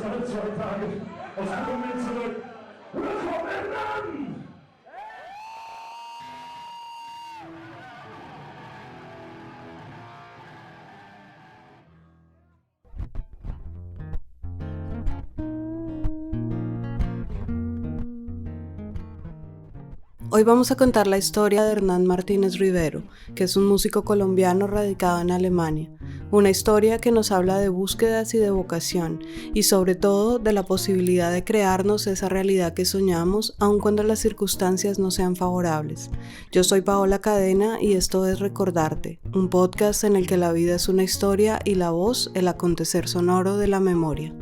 seit 2 Tagen aus Köln zurück. Willkommen, Hernán! Hoy vamos a contar la historia de Hernán Martínez Rivero, que es un músico colombiano radicado en Alemania. Una historia que nos habla de búsquedas y de vocación, y sobre todo de la posibilidad de crearnos esa realidad que soñamos, aun cuando las circunstancias no sean favorables. Yo soy Paola Cadena y esto es Recordarte, un podcast en el que la vida es una historia y la voz el acontecer sonoro de la memoria.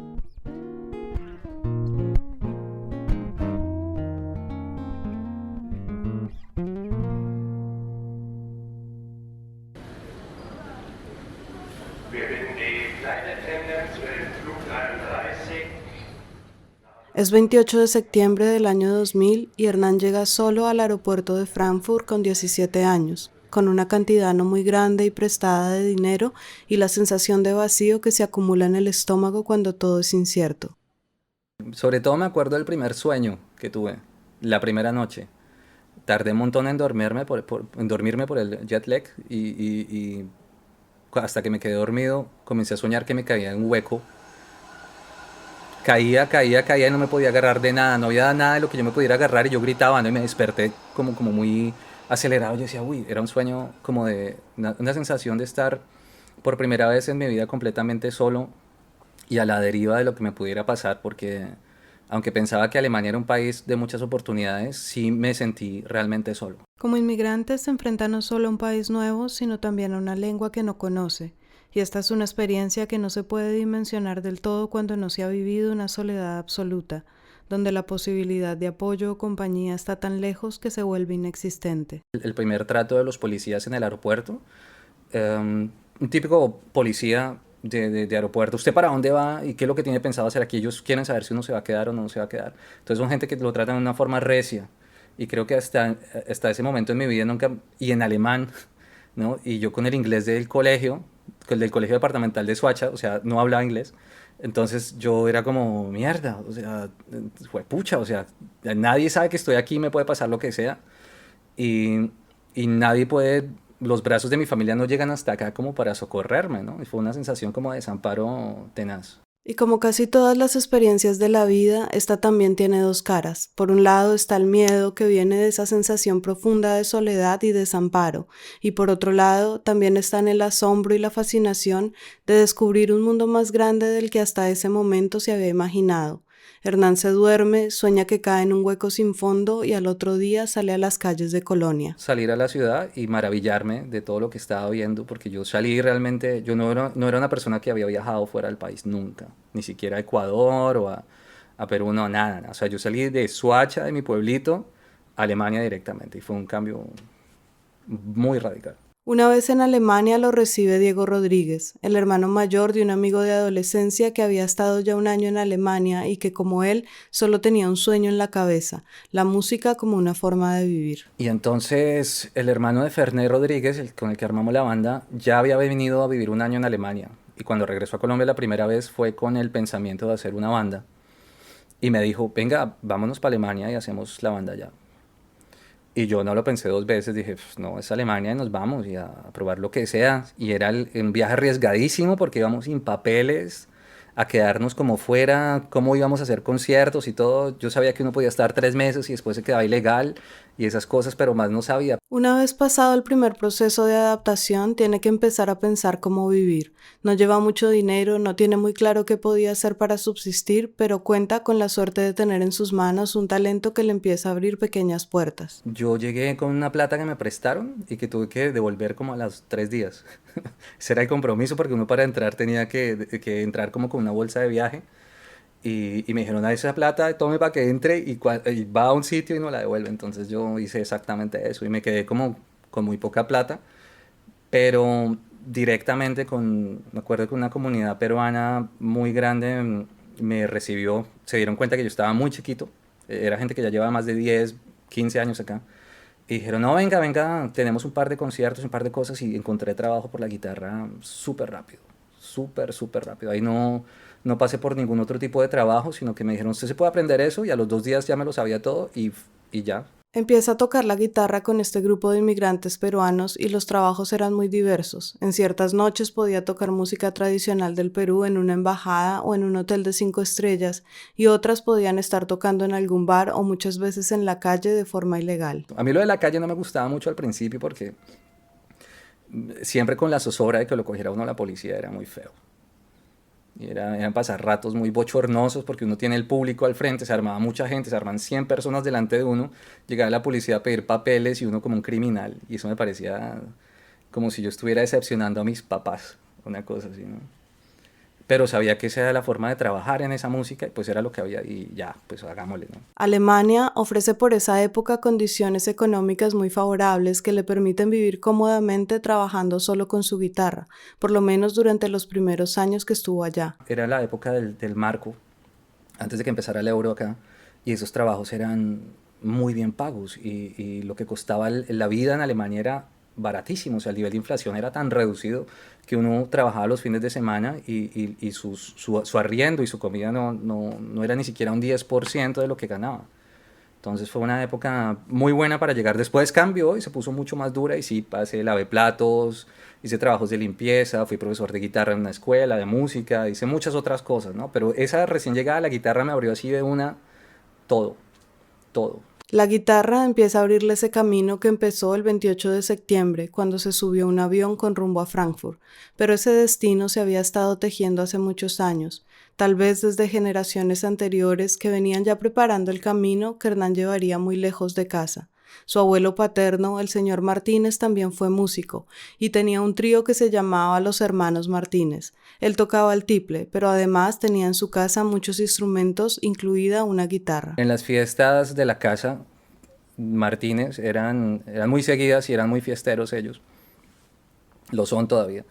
Es 28 de septiembre del año 2000 y Hernán llega solo al aeropuerto de Frankfurt con 17 años, con una cantidad no muy grande y prestada de dinero y la sensación de vacío que se acumula en el estómago cuando todo es incierto. Sobre todo me acuerdo del primer sueño que tuve, la primera noche. Tardé un montón en dormirme por el jet lag y hasta que me quedé dormido comencé a soñar que me caía en un hueco. Caía y no me podía agarrar de nada, no había nada de lo que yo me pudiera agarrar y yo gritaba, ¿no? Y me desperté como muy acelerado. Yo decía, uy, era un sueño como de una sensación de estar por primera vez en mi vida completamente solo y a la deriva de lo que me pudiera pasar, porque aunque pensaba que Alemania era un país de muchas oportunidades, sí me sentí realmente solo. Como inmigrante se enfrenta no solo a un país nuevo, sino también a una lengua que no conoce. Y esta es una experiencia que no se puede dimensionar del todo cuando no se ha vivido una soledad absoluta, donde la posibilidad de apoyo o compañía está tan lejos que se vuelve inexistente. El primer trato de los policías en el aeropuerto, un típico policía de aeropuerto, ¿usted para dónde va y qué es lo que tiene pensado hacer aquí? Ellos quieren saber si uno se va a quedar o no se va a quedar. Entonces son gente que lo tratan de una forma recia. Y creo que hasta ese momento en mi vida nunca, y en alemán, ¿no? Y yo con el inglés del colegio departamental de Suacha, o sea, no hablaba inglés. Entonces yo era como, mierda, o sea, fue pucha, o sea, nadie sabe que estoy aquí, me puede pasar lo que sea. Y, y nadie puede, los brazos de mi familia no llegan hasta acá como para socorrerme, ¿no? Y fue una sensación como de desamparo tenaz. Y como casi todas las experiencias de la vida, esta también tiene dos caras. Por un lado está el miedo que viene de esa sensación profunda de soledad y desamparo, y por otro lado también están el asombro y la fascinación de descubrir un mundo más grande del que hasta ese momento se había imaginado. Hernán se duerme, sueña que cae en un hueco sin fondo y al otro día sale a las calles de Colonia. Salir a la ciudad y maravillarme de todo lo que estaba viendo, porque yo salí realmente, yo no era una persona que había viajado fuera del país nunca, ni siquiera a Ecuador o a Perú, no, nada. O sea, yo salí de Soacha, de mi pueblito, a Alemania directamente, y fue un cambio muy radical. Una vez en Alemania lo recibe Diego Rodríguez, el hermano mayor de un amigo de adolescencia que había estado ya un año en Alemania y que, como él, solo tenía un sueño en la cabeza, la música como una forma de vivir. Y entonces el hermano de Ferné Rodríguez, con el que armamos la banda, ya había venido a vivir un año en Alemania. Y cuando regresó a Colombia la primera vez fue con el pensamiento de hacer una banda. Y me dijo, venga, vámonos para Alemania y hacemos la banda allá. Y yo no lo pensé 2 veces, dije, pues no, es Alemania y nos vamos y a probar lo que sea. Y era un viaje arriesgadísimo porque íbamos sin papeles, a quedarnos como fuera, cómo íbamos a hacer conciertos y todo. Yo sabía que uno podía estar 3 meses y después se quedaba ilegal y esas cosas, pero más no sabía. Una vez pasado el primer proceso de adaptación, tiene que empezar a pensar cómo vivir. No lleva mucho dinero, no tiene muy claro qué podía hacer para subsistir, pero cuenta con la suerte de tener en sus manos un talento que le empieza a abrir pequeñas puertas. Yo llegué con una plata que me prestaron y que tuve que devolver como a los 3 días. Ese era el compromiso porque uno para entrar tenía que entrar como con una bolsa de viaje. Y me dijeron, a esa plata, tome para que entre y va a un sitio y no la devuelve. Entonces yo hice exactamente eso y me quedé como con muy poca plata, pero directamente me acuerdo que una comunidad peruana muy grande me recibió, se dieron cuenta que yo estaba muy chiquito, era gente que ya llevaba más de 10, 15 años acá. Y dijeron, no, venga, tenemos un par de conciertos, un par de cosas y encontré trabajo por la guitarra súper rápido, súper rápido. Ahí no pasé por ningún otro tipo de trabajo, sino que me dijeron, usted se puede aprender eso, y a los 2 días ya me lo sabía todo y ya. Empieza a tocar la guitarra con este grupo de inmigrantes peruanos y los trabajos eran muy diversos. En ciertas noches podía tocar música tradicional del Perú en una embajada o en un hotel de 5 estrellas y otras podían estar tocando en algún bar o muchas veces en la calle de forma ilegal. A mí lo de la calle no me gustaba mucho al principio porque siempre con la zozobra de que lo cogiera uno la policía era muy feo. Y eran pasar ratos muy bochornosos porque uno tiene el público al frente, se armaba mucha gente, se arman 100 personas delante de uno, llegaba la policía a pedir papeles y uno como un criminal. Y eso me parecía como si yo estuviera decepcionando a mis papás, una cosa así, ¿no? Pero sabía que esa era la forma de trabajar en esa música y pues era lo que había y ya, pues hagámosle, ¿no? Alemania ofrece por esa época condiciones económicas muy favorables que le permiten vivir cómodamente trabajando solo con su guitarra, por lo menos durante los primeros años que estuvo allá. Era la época del marco, antes de que empezara el euro acá, y esos trabajos eran muy bien pagos y lo que costaba la vida en Alemania era baratísimo, o sea, el nivel de inflación era tan reducido que uno trabajaba los fines de semana y su arriendo y su comida no era ni siquiera un 10% de lo que ganaba. Entonces fue una época muy buena para llegar. Después cambió y se puso mucho más dura y sí, pasé, lavé platos, hice trabajos de limpieza, fui profesor de guitarra en una escuela, de música, hice muchas otras cosas, ¿no? Pero esa recién llegada a la guitarra me abrió así de una todo, todo. La guitarra empieza a abrirle ese camino que empezó el 28 de septiembre, cuando se subió a un avión con rumbo a Frankfurt, pero ese destino se había estado tejiendo hace muchos años, tal vez desde generaciones anteriores que venían ya preparando el camino que Hernán llevaría muy lejos de casa. Su abuelo paterno, el señor Martínez, también fue músico y tenía un trío que se llamaba Los Hermanos Martínez. Él tocaba el tiple, pero además tenía en su casa muchos instrumentos, incluida una guitarra. En las fiestas de la casa Martínez eran muy seguidas y eran muy fiesteros ellos. Lo son todavía.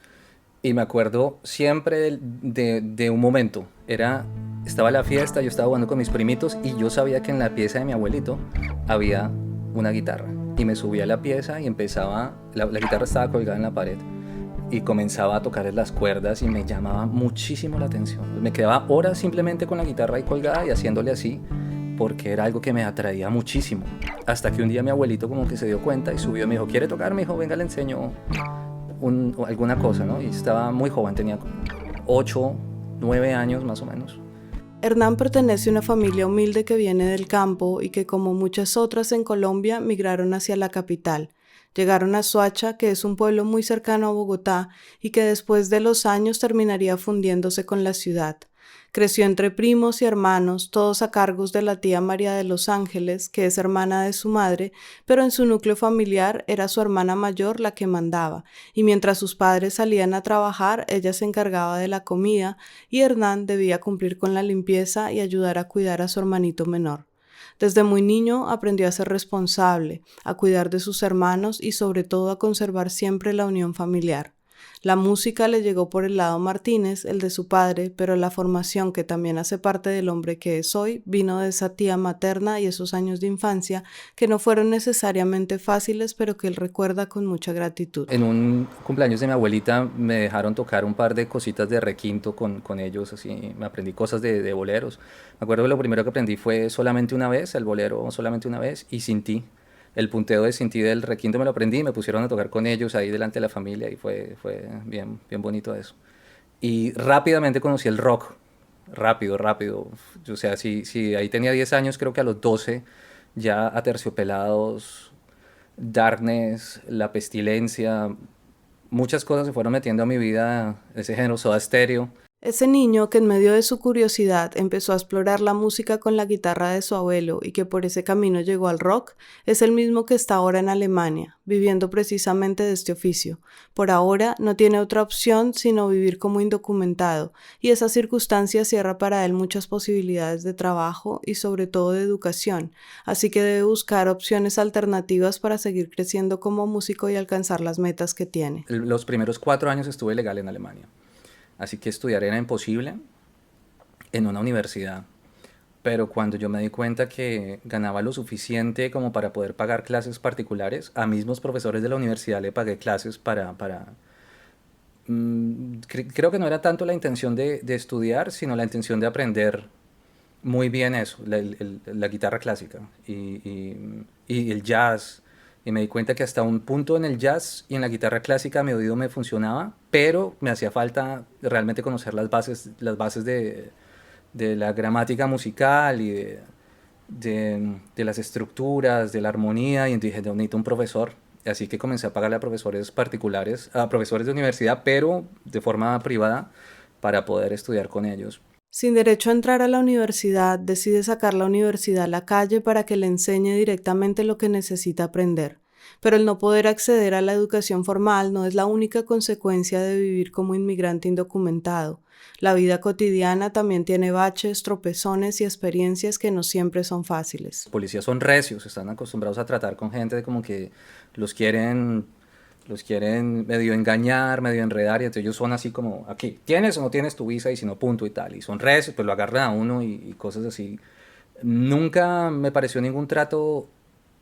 Y me acuerdo siempre de un momento. Estaba la fiesta, yo estaba jugando con mis primitos y yo sabía que en la pieza de mi abuelito había una guitarra. Y me subí a la pieza y empezaba, la guitarra estaba colgada en la pared. Y comenzaba a tocar las cuerdas y me llamaba muchísimo la atención. Me quedaba horas simplemente con la guitarra ahí colgada y haciéndole así, porque era algo que me atraía muchísimo. Hasta que un día mi abuelito como que se dio cuenta y subió y me dijo, ¿quiere tocar? Me dijo, venga, le enseño alguna cosa, ¿no? Y estaba muy joven, tenía 8, 9 años más o menos. Hernán pertenece a una familia humilde que viene del campo y que, como muchas otras en Colombia, migraron hacia la capital. Llegaron a Soacha, que es un pueblo muy cercano a Bogotá y que después de los años terminaría fundiéndose con la ciudad. Creció entre primos y hermanos, todos a cargos de la tía María de los Ángeles, que es hermana de su madre, pero en su núcleo familiar era su hermana mayor la que mandaba, y mientras sus padres salían a trabajar, ella se encargaba de la comida y Hernán debía cumplir con la limpieza y ayudar a cuidar a su hermanito menor. Desde muy niño aprendió a ser responsable, a cuidar de sus hermanos y sobre todo a conservar siempre la unión familiar. La música le llegó por el lado Martínez, el de su padre, pero la formación que también hace parte del hombre que es hoy vino de esa tía materna y esos años de infancia que no fueron necesariamente fáciles, pero que él recuerda con mucha gratitud. En un cumpleaños de mi abuelita me dejaron tocar un par de cositas de requinto con ellos, así me aprendí cosas de boleros. Me acuerdo que lo primero que aprendí fue Solamente una vez, el bolero Solamente una vez y Sin ti. El punteo de Sin ti del requinto me lo aprendí y me pusieron a tocar con ellos ahí delante de la familia y fue bien, bien bonito eso. Y rápidamente conocí el rock, rápido. O sea, si ahí tenía 10 años, creo que a los 12 ya Aterciopelados, Darkness, La Pestilencia, muchas cosas se fueron metiendo a mi vida, ese género, Soda Stereo. Ese niño que en medio de su curiosidad empezó a explorar la música con la guitarra de su abuelo y que por ese camino llegó al rock, es el mismo que está ahora en Alemania, viviendo precisamente de este oficio. Por ahora no tiene otra opción sino vivir como indocumentado, y esa circunstancia cierra para él muchas posibilidades de trabajo y sobre todo de educación, así que debe buscar opciones alternativas para seguir creciendo como músico y alcanzar las metas que tiene. Los primeros 4 años estuve legal en Alemania. Así que estudiar era imposible en una universidad. Pero cuando yo me di cuenta que ganaba lo suficiente como para poder pagar clases particulares, a mismos profesores de la universidad le pagué clases creo que no era tanto la intención de estudiar, sino la intención de aprender muy bien eso, la guitarra clásica y el jazz. Y me di cuenta que hasta un punto en el jazz y en la guitarra clásica mi oído me funcionaba, pero me hacía falta realmente conocer las bases de la gramática musical y de las estructuras, de la armonía. Y entonces dije, "No, necesito un profesor". Así que comencé a pagarle a profesores particulares, a profesores de universidad, pero de forma privada, para poder estudiar con ellos. Sin derecho a entrar a la universidad, decide sacar la universidad a la calle para que le enseñe directamente lo que necesita aprender. Pero el no poder acceder a la educación formal no es la única consecuencia de vivir como inmigrante indocumentado. La vida cotidiana también tiene baches, tropezones y experiencias que no siempre son fáciles. Los policías son recios, están acostumbrados a tratar con gente de como que los quieren, los quieren medio engañar, medio enredar, y entonces ellos son así como, aquí, ¿tienes o no tienes tu visa? Y si no, punto y tal. Y son recios, pues lo agarran a uno y cosas así. Nunca me pareció ningún trato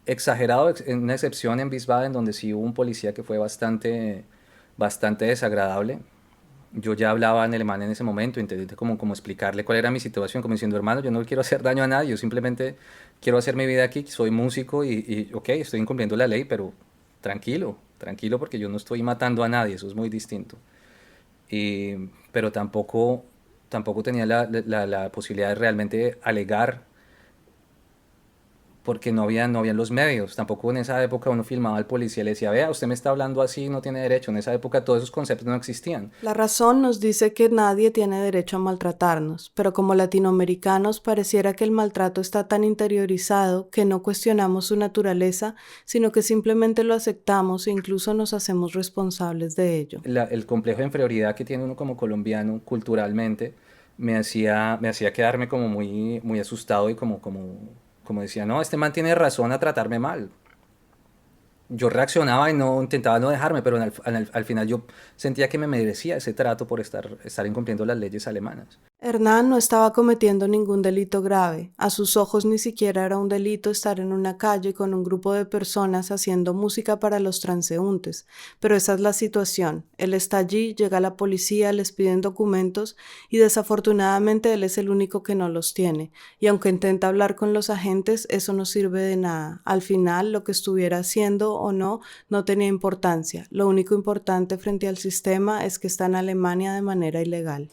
exagerado, una excepción en Wiesbaden, donde sí hubo un policía que fue bastante desagradable. Yo ya hablaba en alemán en ese momento, intenté como explicarle cuál era mi situación, como diciendo, hermano, yo no quiero hacer daño a nadie, yo simplemente quiero hacer mi vida aquí, soy músico ok, estoy incumpliendo la ley, pero tranquilo, porque yo no estoy matando a nadie, eso es muy distinto. Pero tampoco tenía la posibilidad de realmente alegar, porque no habían los medios. Tampoco en esa época uno filmaba al policía y le decía, vea, usted me está hablando así, no tiene derecho. En esa época todos esos conceptos no existían. La razón nos dice que nadie tiene derecho a maltratarnos, pero como latinoamericanos pareciera que el maltrato está tan interiorizado que no cuestionamos su naturaleza, sino que simplemente lo aceptamos e incluso nos hacemos responsables de ello. El complejo de inferioridad que tiene uno como colombiano culturalmente me hacía quedarme como muy asustado y como decía, no, este man tiene razón a tratarme mal. Yo reaccionaba y intentaba no dejarme, pero al final yo sentía que me merecía ese trato por estar incumpliendo las leyes alemanas. Hernán no estaba cometiendo ningún delito grave. A sus ojos ni siquiera era un delito estar en una calle con un grupo de personas haciendo música para los transeúntes. Pero esa es la situación. Él está allí, llega la policía, les piden documentos y desafortunadamente él es el único que no los tiene. Y aunque intenta hablar con los agentes, eso no sirve de nada. Al final, lo que estuviera haciendo o no tenía importancia. Lo único importante frente al sistema es que está en Alemania de manera ilegal.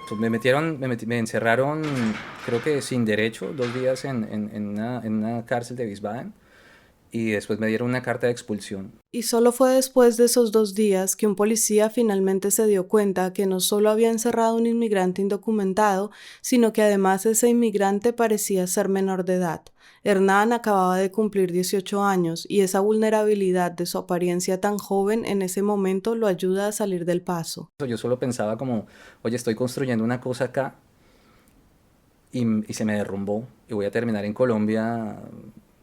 Pues me encerraron, creo que sin derecho, 2 días en una cárcel de Wiesbaden, y después me dieron una carta de expulsión. Y solo fue después de esos 2 días que un policía finalmente se dio cuenta que no solo había encerrado a un inmigrante indocumentado, sino que además ese inmigrante parecía ser menor de edad. Hernán acababa de cumplir 18 años y esa vulnerabilidad de su apariencia tan joven en ese momento lo ayuda a salir del paso. Yo solo pensaba como, oye, estoy construyendo una cosa acá y se me derrumbó y voy a terminar en Colombia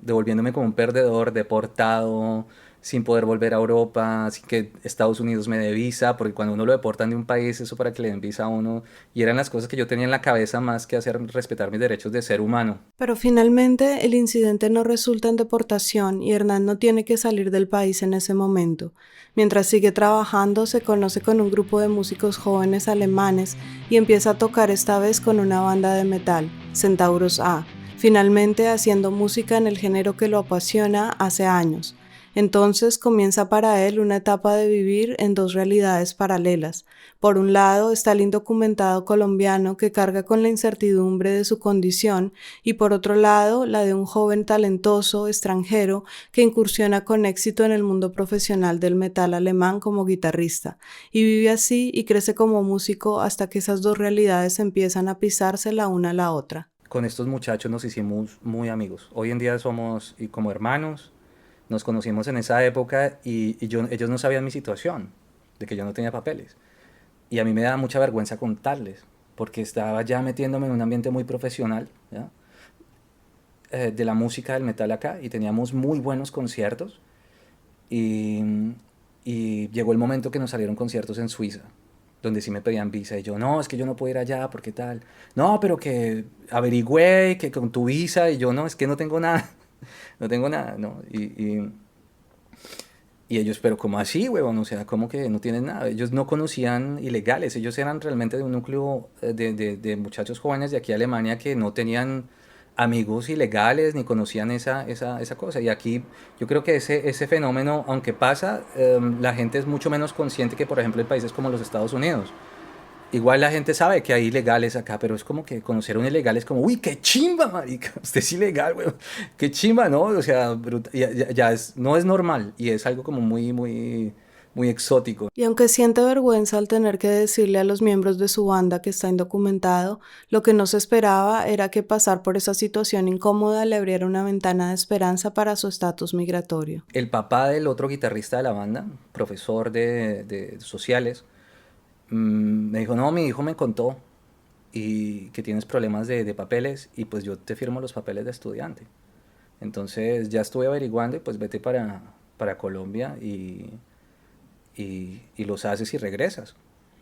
devolviéndome como un perdedor, deportado, sin poder volver a Europa, sin que Estados Unidos me dé visa, porque cuando uno lo deportan de un país, eso para que le den visa a uno, y eran las cosas que yo tenía en la cabeza más que hacer respetar mis derechos de ser humano. Pero finalmente el incidente no resulta en deportación y Hernán no tiene que salir del país en ese momento. Mientras sigue trabajando, se conoce con un grupo de músicos jóvenes alemanes y empieza a tocar esta vez con una banda de metal, Centauros A, finalmente haciendo música en el género que lo apasiona hace años. Entonces comienza para él una etapa de vivir en dos realidades paralelas. Por un lado está el indocumentado colombiano que carga con la incertidumbre de su condición y por otro lado la de un joven talentoso extranjero que incursiona con éxito en el mundo profesional del metal alemán como guitarrista y vive así y crece como músico hasta que esas dos realidades empiezan a pisarse la una a la otra. Con estos muchachos nos hicimos muy amigos. Hoy en día somos como hermanos. Nos conocimos en esa época y ellos no sabían mi situación, de que yo no tenía papeles. Y a mí me daba mucha vergüenza contarles, porque estaba ya metiéndome en un ambiente muy profesional, ¿ya? De la música del metal acá, y teníamos muy buenos conciertos. Y llegó el momento que nos salieron conciertos en Suiza, donde sí me pedían visa. Y yo, no, es que yo no puedo ir allá, ¿por qué tal? No, pero que averigüé, que con tu visa. Y yo, no, es que no tengo nada. No tengo nada, ¿no? Y ellos, pero ¿cómo así, huevón? O sea, ¿cómo que no tienen nada? Ellos no conocían ilegales, ellos eran realmente de un núcleo de muchachos jóvenes de aquí a Alemania que no tenían amigos ilegales ni conocían esa cosa. Y aquí yo creo que ese fenómeno, aunque pasa, la gente es mucho menos consciente que, por ejemplo, en países como los Estados Unidos. Igual la gente sabe que hay ilegales acá, pero es como que conocer a un ilegal es como, uy, qué chimba, marica, usted es ilegal, weón, qué chimba, ¿no? O sea, ya no es normal y es algo como muy exótico. Y aunque siente vergüenza al tener que decirle a los miembros de su banda que está indocumentado, lo que no se esperaba era que pasar por esa situación incómoda le abriera una ventana de esperanza para su estatus migratorio. El papá del otro guitarrista de la banda, profesor de sociales, me dijo, no, mi hijo me contó y que tienes problemas de papeles y pues yo te firmo los papeles de estudiante. Entonces ya estuve averiguando y pues vete para Colombia y los haces y regresas.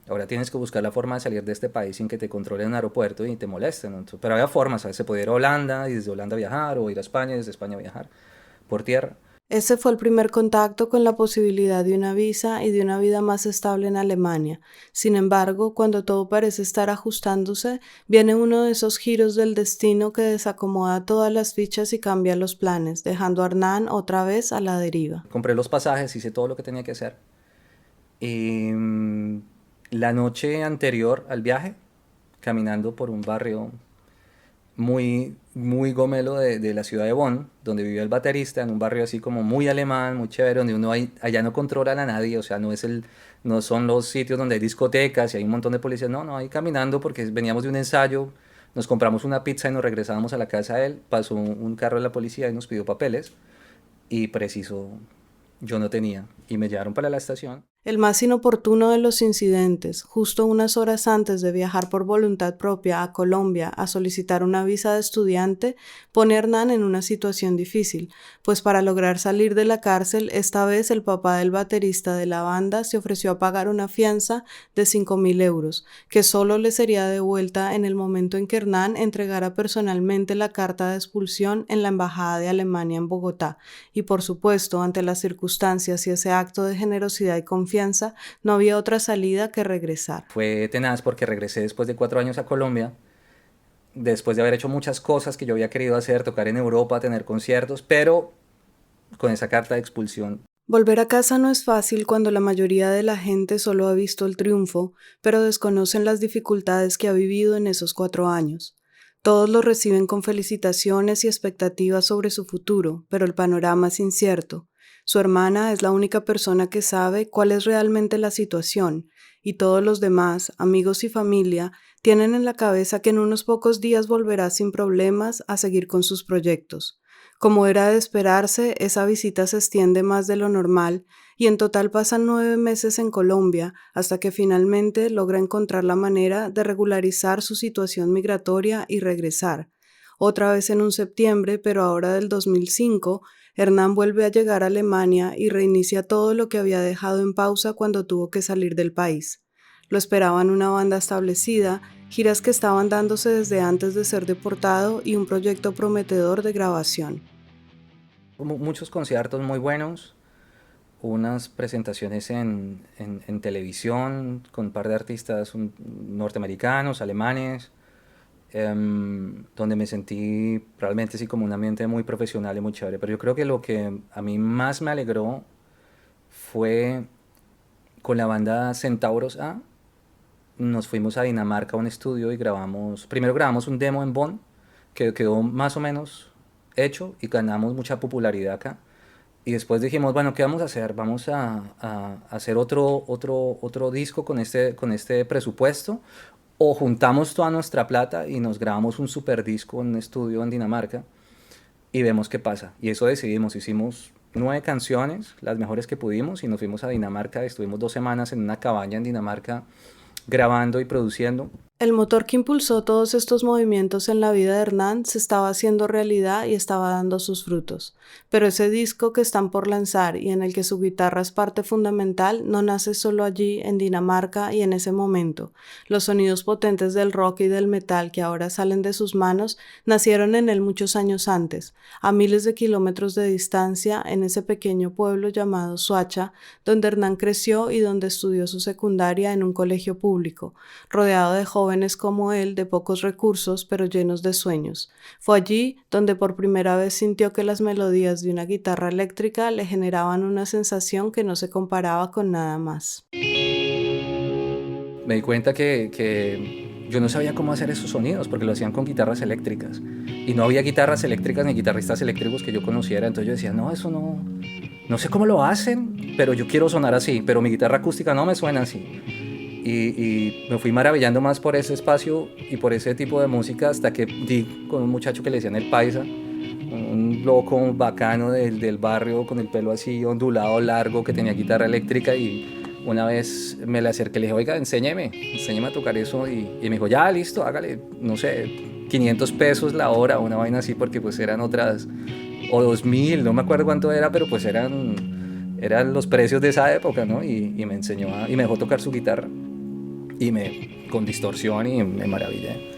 Ahora tienes que buscar la forma de salir de este país sin que te controlen en un aeropuerto y te molesten, ¿no? Pero había formas, ¿sabes? Se podía ir a Holanda y desde Holanda viajar, o ir a España y desde España viajar por tierra. Ese fue el primer contacto con la posibilidad de una visa y de una vida más estable en Alemania. Sin embargo, cuando todo parece estar ajustándose, viene uno de esos giros del destino que desacomoda todas las fichas y cambia los planes, dejando a Hernán otra vez a la deriva. Compré los pasajes, hice todo lo que tenía que hacer. Y la noche anterior al viaje, caminando por un barrio muy gomelo de la ciudad de Bonn, donde vivía el baterista, en un barrio así como muy alemán, muy chévere, donde uno allá no controla a nadie, o sea, no son los sitios donde hay discotecas y hay un montón de policías, no, ahí caminando porque veníamos de un ensayo, nos compramos una pizza y nos regresábamos a la casa de él, pasó un carro de la policía y nos pidió papeles, y preciso, yo no tenía, y me llevaron para la estación. El más inoportuno de los incidentes, justo unas horas antes de viajar por voluntad propia a Colombia a solicitar una visa de estudiante, pone a Hernán en una situación difícil, pues para lograr salir de la cárcel, esta vez el papá del baterista de la banda se ofreció a pagar una fianza de 5.000 euros, que solo le sería devuelta en el momento en que Hernán entregara personalmente la carta de expulsión en la Embajada de Alemania en Bogotá, y por supuesto, ante las circunstancias y ese acto de generosidad y confianza, no había otra salida que regresar. Fue tenaz porque regresé después de 4 años a Colombia, después de haber hecho muchas cosas que yo había querido hacer, tocar en Europa, tener conciertos, pero con esa carta de expulsión. Volver a casa no es fácil cuando la mayoría de la gente solo ha visto el triunfo, pero desconocen las dificultades que ha vivido en esos 4 años. Todos lo reciben con felicitaciones y expectativas sobre su futuro, pero el panorama es incierto. Su hermana es la única persona que sabe cuál es realmente la situación, y todos los demás, amigos y familia, tienen en la cabeza que en unos pocos días volverá sin problemas a seguir con sus proyectos. Como era de esperarse, esa visita se extiende más de lo normal y en total pasan 9 meses en Colombia hasta que finalmente logra encontrar la manera de regularizar su situación migratoria y regresar. Otra vez en un septiembre, pero ahora del 2005, Hernán vuelve a llegar a Alemania y reinicia todo lo que había dejado en pausa cuando tuvo que salir del país. Lo esperaban una banda establecida, giras que estaban dándose desde antes de ser deportado y un proyecto prometedor de grabación. Muchos conciertos muy buenos, unas presentaciones en televisión con un par de artistas norteamericanos, alemanes, donde me sentí realmente así como un ambiente muy profesional y muy chévere. Pero yo creo que lo que a mí más me alegró fue con la banda Centauros A. Nos fuimos a Dinamarca a un estudio y primero grabamos un demo en Bonn, que quedó más o menos hecho y ganamos mucha popularidad acá. Y después dijimos, bueno, ¿qué vamos a hacer? Vamos a hacer otro disco con este presupuesto, o juntamos toda nuestra plata y nos grabamos un super disco en un estudio en Dinamarca y vemos qué pasa. Y eso decidimos, hicimos 9 canciones, las mejores que pudimos, y nos fuimos a Dinamarca. Estuvimos 2 semanas en una cabaña en Dinamarca grabando y produciendo. El motor que impulsó todos estos movimientos en la vida de Hernán se estaba haciendo realidad y estaba dando sus frutos. Pero ese disco que están por lanzar y en el que su guitarra es parte fundamental no nace solo allí, en Dinamarca y en ese momento. Los sonidos potentes del rock y del metal que ahora salen de sus manos nacieron en él muchos años antes, a miles de kilómetros de distancia, en ese pequeño pueblo llamado Soacha, donde Hernán creció y donde estudió su secundaria en un colegio público, rodeado de jóvenes como él, de pocos recursos, pero llenos de sueños. Fue allí donde por primera vez sintió que las melodías de una guitarra eléctrica le generaban una sensación que no se comparaba con nada más. Me di cuenta que yo no sabía cómo hacer esos sonidos, porque lo hacían con guitarras eléctricas. Y no había guitarras eléctricas ni guitarristas eléctricos que yo conociera, entonces yo decía, no, eso no sé cómo lo hacen, pero yo quiero sonar así, pero mi guitarra acústica no me suena así. Y me fui maravillando más por ese espacio y por ese tipo de música hasta que di con un muchacho que le decían el Paisa, un loco bacano del barrio con el pelo así ondulado, largo, que tenía guitarra eléctrica, y una vez me le acerqué y le dije, oiga, enséñeme a tocar eso, y me dijo, ya, listo, hágale, no sé, 500 pesos la hora, una vaina así, porque pues eran otras, o 2000, no me acuerdo cuánto era, pero pues eran los precios de esa época, ¿no? Y me enseñó y me dejó tocar su guitarra. Con distorsión, y me maravillé.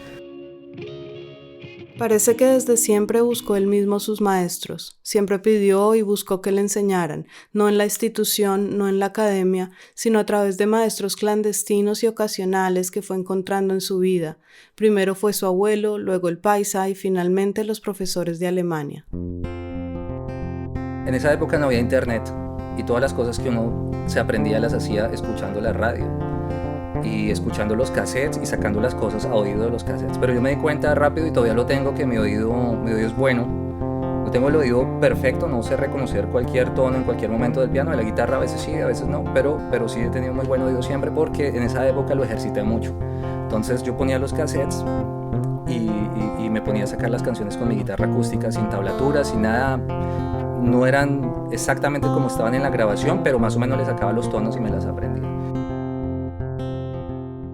Parece que desde siempre buscó él mismo sus maestros, siempre pidió y buscó que le enseñaran, no en la institución, no en la academia, sino a través de maestros clandestinos y ocasionales que fue encontrando en su vida. Primero fue su abuelo, luego el Paisa y finalmente los profesores de Alemania. En esa época no había internet, y todas las cosas que uno se aprendía las hacía escuchando la radio y escuchando los cassettes y sacando las cosas a oído de los cassettes. Pero yo me di cuenta rápido, y todavía lo tengo, que mi oído es bueno. No tengo el oído perfecto, no sé reconocer cualquier tono en cualquier momento del piano. De la guitarra a veces sí, a veces no, pero sí he tenido muy buen oído siempre, porque en esa época lo ejercité mucho. Entonces yo ponía los cassettes y me ponía a sacar las canciones con mi guitarra acústica, sin tablatura, sin nada. No eran exactamente como estaban en la grabación, pero más o menos le sacaba los tonos y me las aprendí.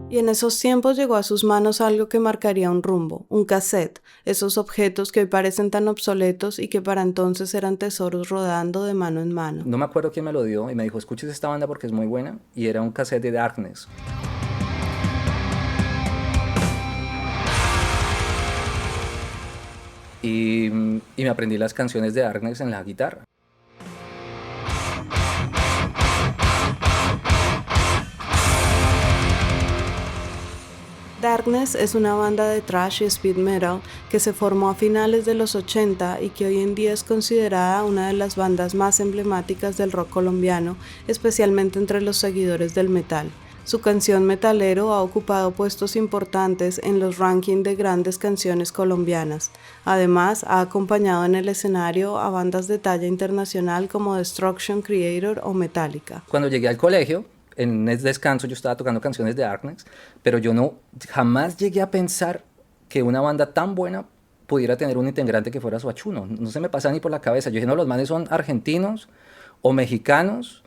Y en esos tiempos llegó a sus manos algo que marcaría un rumbo, un cassette, esos objetos que hoy parecen tan obsoletos y que para entonces eran tesoros rodando de mano en mano. No me acuerdo quién me lo dio, y me dijo, escuches esta banda porque es muy buena, y era un cassette de Darkness. Y me aprendí las canciones de Darkness en la guitarra. Darkness es una banda de thrash y speed metal que se formó a finales de los 80 y que hoy en día es considerada una de las bandas más emblemáticas del rock colombiano, especialmente entre los seguidores del metal. Su canción Metalero ha ocupado puestos importantes en los rankings de grandes canciones colombianas. Además, ha acompañado en el escenario a bandas de talla internacional como Destruction, Creator o Metallica. Cuando llegué al colegio, en el descanso, yo estaba tocando canciones de Darkness, pero yo jamás llegué a pensar que una banda tan buena pudiera tener un integrante que fuera suachuno. No se me pasa ni por la cabeza. Yo dije, no, los manes son argentinos o mexicanos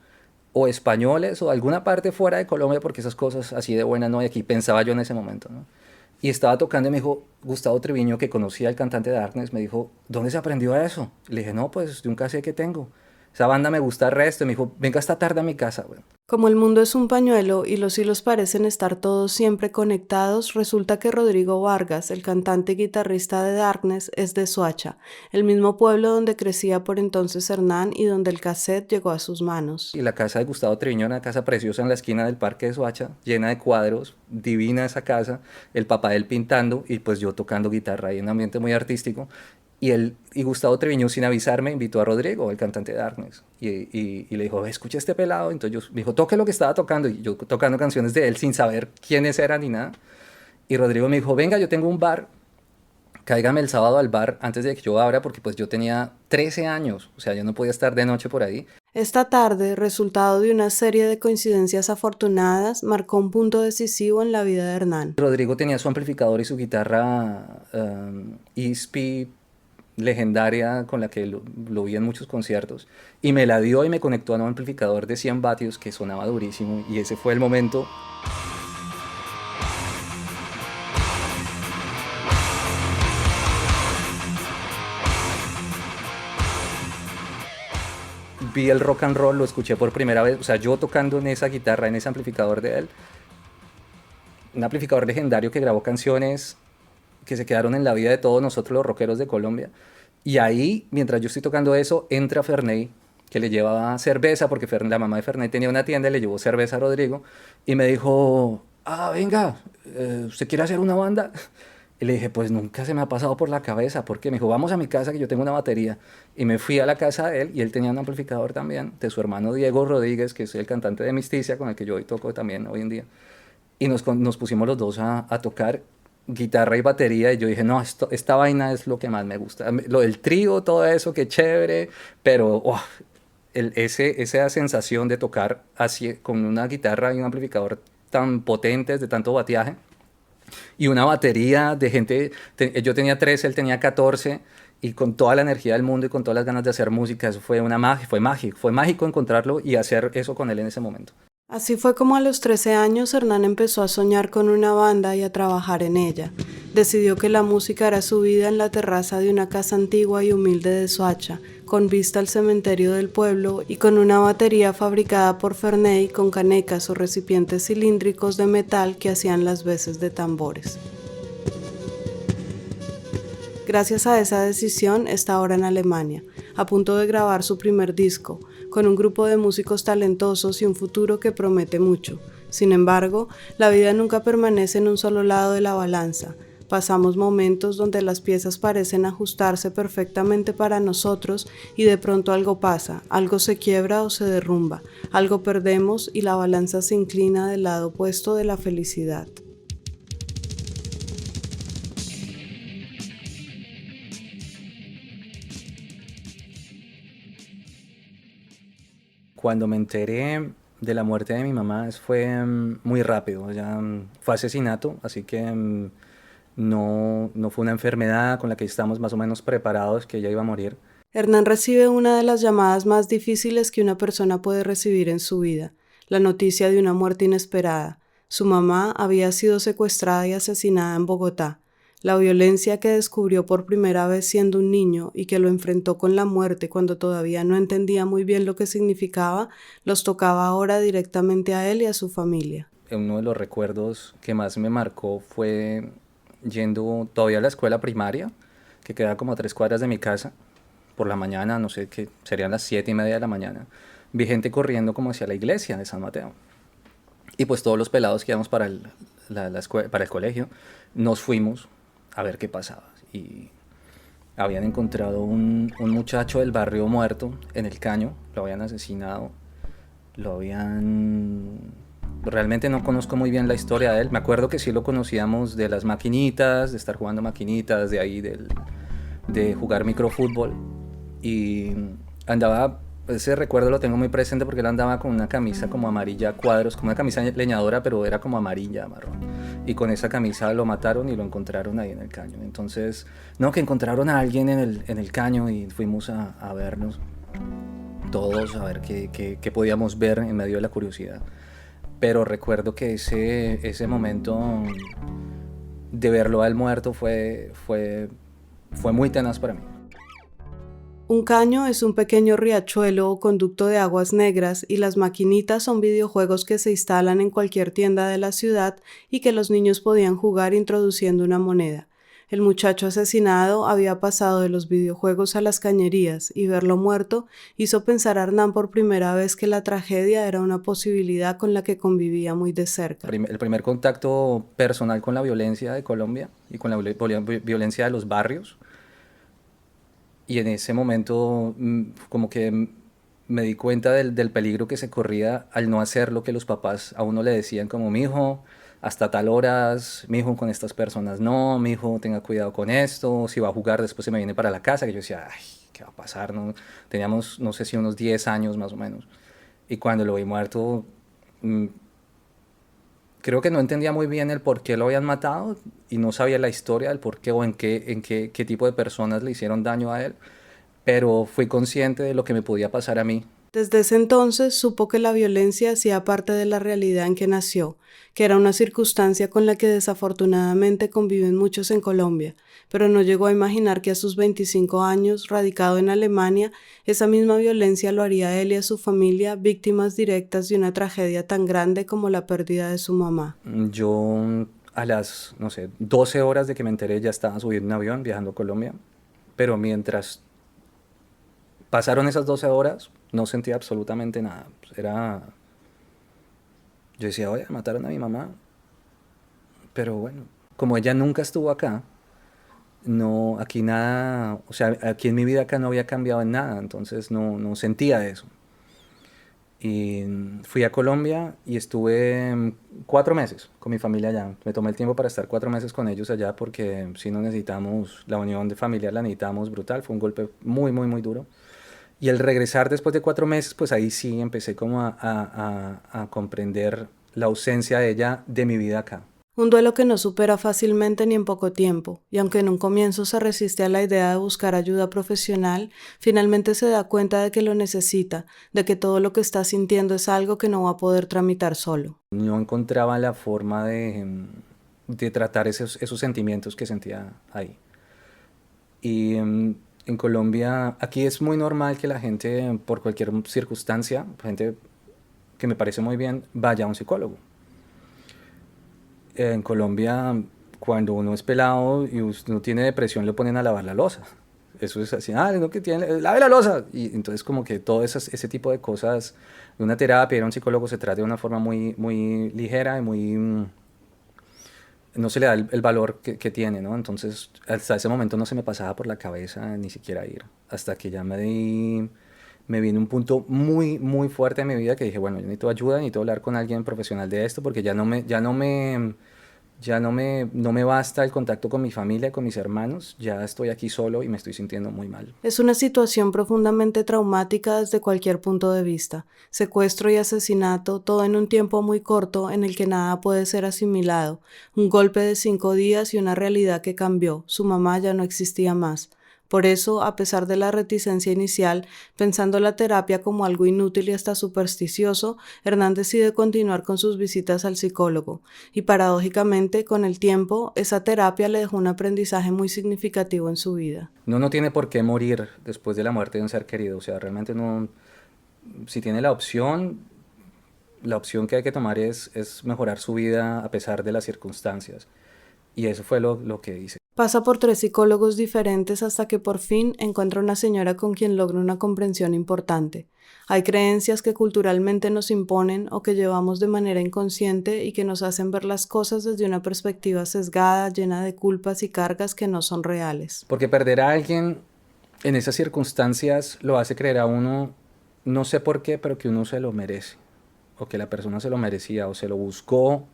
o españoles o de alguna parte fuera de Colombia, porque esas cosas así de buenas no hay aquí, pensaba yo en ese momento, ¿no? Y estaba tocando y me dijo Gustavo Triviño, que conocía al cantante de Darkness, me dijo, ¿dónde se aprendió eso? Le dije, no, pues de un cassette que tengo. Esa banda me gusta el resto. Y me dijo, venga esta tarde a mi casa, güey. Como el mundo es un pañuelo y los hilos parecen estar todos siempre conectados, resulta que Rodrigo Vargas, el cantante y guitarrista de Darkness, es de Soacha, el mismo pueblo donde crecía por entonces Hernán y donde el cassette llegó a sus manos. Y la casa de Gustavo Triviño, una casa preciosa en la esquina del parque de Soacha, llena de cuadros, divina esa casa, el papá de él pintando y pues yo tocando guitarra ahí en un ambiente muy artístico. Y Gustavo Triviño, sin avisarme, invitó a Rodrigo, el cantante de Darkness, y le dijo, escucha este pelado. Entonces me dijo, toque lo que estaba tocando, y yo tocando canciones de él sin saber quiénes eran ni nada. Y Rodrigo me dijo, venga, yo tengo un bar, cáigame el sábado al bar antes de que yo abra, porque pues yo tenía 13 años, o sea, yo no podía estar de noche por ahí. Esta tarde, resultado de una serie de coincidencias afortunadas, marcó un punto decisivo en la vida de Hernán. Rodrigo tenía su amplificador y su guitarra ESP legendaria, con la que lo vi en muchos conciertos, y me la dio y me conectó a un amplificador de 100 vatios que sonaba durísimo, y ese fue el momento. vi el rock and roll, lo escuché por primera vez, o sea, yo tocando en esa guitarra, en ese amplificador de él, un amplificador legendario que grabó canciones que se quedaron en la vida de todos nosotros los rockeros de Colombia. Y ahí, mientras yo estoy tocando eso, entra Ferney, que le llevaba cerveza, porque la mamá de Ferney tenía una tienda y le llevó cerveza a Rodrigo, y me dijo, venga, ¿usted quiere hacer una banda? Y le dije, pues nunca se me ha pasado por la cabeza. ¿Por qué? Me dijo, vamos a mi casa que yo tengo una batería. Y me fui a la casa de él y él tenía un amplificador también, de su hermano Diego Rodríguez, que es el cantante de Misticia, con el que yo hoy toco también hoy en día. Y nos pusimos los dos a tocar guitarra y batería y yo dije, no, esta vaina es lo que más me gusta. Lo del trío, todo eso, qué chévere, pero esa sensación de tocar así con una guitarra y un amplificador tan potentes, de tanto bateaje, y una batería de gente, yo tenía 13, él tenía 14, y con toda la energía del mundo y con todas las ganas de hacer música, eso fue una magia, fue mágico encontrarlo y hacer eso con él en ese momento. Así fue como a los 13 años Hernán empezó a soñar con una banda y a trabajar en ella. Decidió que la música era su vida en la terraza de una casa antigua y humilde de Soacha, con vista al cementerio del pueblo y con una batería fabricada por Ferney con canecas o recipientes cilíndricos de metal que hacían las veces de tambores. Gracias a esa decisión está ahora en Alemania, a punto de grabar su primer disco, con un grupo de músicos talentosos y un futuro que promete mucho. Sin embargo, la vida nunca permanece en un solo lado de la balanza. Pasamos momentos donde las piezas parecen ajustarse perfectamente para nosotros y de pronto algo pasa, algo se quiebra o se derrumba, algo perdemos y la balanza se inclina del lado opuesto de la felicidad. Cuando me enteré de la muerte de mi mamá fue muy rápido, ya fue asesinato, así que no fue una enfermedad con la que estamos más o menos preparados que ella iba a morir. Hernán recibe una de las llamadas más difíciles que una persona puede recibir en su vida, la noticia de una muerte inesperada. Su mamá había sido secuestrada y asesinada en Bogotá. La violencia que descubrió por primera vez siendo un niño y que lo enfrentó con la muerte cuando todavía no entendía muy bien lo que significaba, los tocaba ahora directamente a él y a su familia. Uno de los recuerdos que más me marcó fue yendo todavía a la escuela primaria, que queda como a 3 cuadras de mi casa, por la mañana, no sé qué, serían las 7:30 de la mañana. Vi gente corriendo como hacia la iglesia de San Mateo. Y pues todos los pelados que íbamos para el colegio, nos fuimos a ver qué pasaba. Y habían encontrado un muchacho del barrio muerto en el caño, lo habían asesinado, Realmente no conozco muy bien la historia de él, me acuerdo que sí lo conocíamos de las maquinitas, de estar jugando maquinitas, de ahí de jugar microfútbol, y andaba, ese recuerdo lo tengo muy presente porque él andaba con una camisa como amarilla a cuadros, como una camisa leñadora, pero era como amarilla, marrón. Y con esa camisa lo mataron y lo encontraron ahí en el caño. Entonces, no, que encontraron a alguien en el caño y fuimos a vernos todos, a ver qué podíamos ver en medio de la curiosidad. Pero recuerdo que ese momento de verlo al muerto fue muy tenaz para mí. Un caño es un pequeño riachuelo o conducto de aguas negras y las maquinitas son videojuegos que se instalan en cualquier tienda de la ciudad y que los niños podían jugar introduciendo una moneda. El muchacho asesinado había pasado de los videojuegos a las cañerías y verlo muerto hizo pensar a Hernán por primera vez que la tragedia era una posibilidad con la que convivía muy de cerca. El primer contacto personal con la violencia de Colombia y con la violencia de los barrios. Y en ese momento como que me di cuenta del peligro que se corría al no hacer lo que los papás a uno le decían, como mijo, hasta tal horas, mijo, con estas personas no, mijo, tenga cuidado con esto, si va a jugar después se me viene para la casa, que yo decía, ay, ¿qué va a pasar? ¿No? Teníamos, no sé si unos 10 años más o menos. Y cuando lo vi muerto, creo que no entendía muy bien el por qué lo habían matado y no sabía la historia del por qué o en qué tipo de personas le hicieron daño a él, pero fui consciente de lo que me podía pasar a mí Desde ese entonces supo que la violencia hacía parte de la realidad en que nació, que era una circunstancia con la que desafortunadamente conviven muchos en Colombia, pero no llegó a imaginar que a sus 25 años, radicado en Alemania, esa misma violencia lo haría a él y a su familia víctimas directas de una tragedia tan grande como la pérdida de su mamá. Yo a las, no sé, 12 horas de que me enteré ya estaba subiendo un avión viajando a Colombia, pero mientras pasaron esas 12 horas no sentía absolutamente nada. Yo decía, oye, mataron a mi mamá, pero bueno, como ella nunca estuvo acá, no, aquí nada, o sea, aquí en mi vida acá no había cambiado en nada, entonces no sentía eso. Y fui a Colombia y estuve 4 meses con mi familia allá. Me tomé el tiempo para estar 4 meses con ellos allá porque si no necesitamos, la unión de familia la necesitamos brutal, fue un golpe muy, muy, muy duro. Y el regresar después de 4 meses, pues ahí sí empecé como a comprender la ausencia de ella de mi vida acá. Un duelo que no supera fácilmente ni en poco tiempo, y aunque en un comienzo se resiste a la idea de buscar ayuda profesional, finalmente se da cuenta de que lo necesita, de que todo lo que está sintiendo es algo que no va a poder tramitar solo. No encontraba la forma de tratar esos sentimientos que sentía ahí. Y en Colombia, aquí es muy normal que la gente, por cualquier circunstancia, gente que me parece muy bien, vaya a un psicólogo. En Colombia, cuando uno es pelado y uno tiene depresión, le ponen a lavar la loza. Eso es así, no que tiene, lave la loza. Y entonces como que todo ese tipo de cosas, de una terapia, ir a un psicólogo se trata de una forma muy, muy ligera y muy... no se le da el valor que tiene, ¿no? Entonces, hasta ese momento no se me pasaba por la cabeza ni siquiera ir. Hasta que ya me vino un punto muy, muy fuerte en mi vida que dije, bueno, yo necesito ayuda, necesito hablar con alguien profesional de esto porque no me basta el contacto con mi familia, con mis hermanos, ya estoy aquí solo y me estoy sintiendo muy mal. Es una situación profundamente traumática desde cualquier punto de vista. Secuestro y asesinato, todo en un tiempo muy corto en el que nada puede ser asimilado. Un golpe de 5 días y una realidad que cambió. Su mamá ya no existía más. Por eso, a pesar de la reticencia inicial, pensando la terapia como algo inútil y hasta supersticioso, Hernán decide continuar con sus visitas al psicólogo. Y paradójicamente, con el tiempo, esa terapia le dejó un aprendizaje muy significativo en su vida. No tiene por qué morir después de la muerte de un ser querido. O sea, realmente no... Si tiene la opción que hay que tomar es mejorar su vida a pesar de las circunstancias. Y eso fue lo que hice. Pasa por 3 psicólogos diferentes hasta que por fin encuentra una señora con quien logra una comprensión importante. Hay creencias que culturalmente nos imponen o que llevamos de manera inconsciente y que nos hacen ver las cosas desde una perspectiva sesgada, llena de culpas y cargas que no son reales. Porque perder a alguien en esas circunstancias lo hace creer a uno, no sé por qué, pero que uno se lo merece. O que la persona se lo merecía o se lo buscó.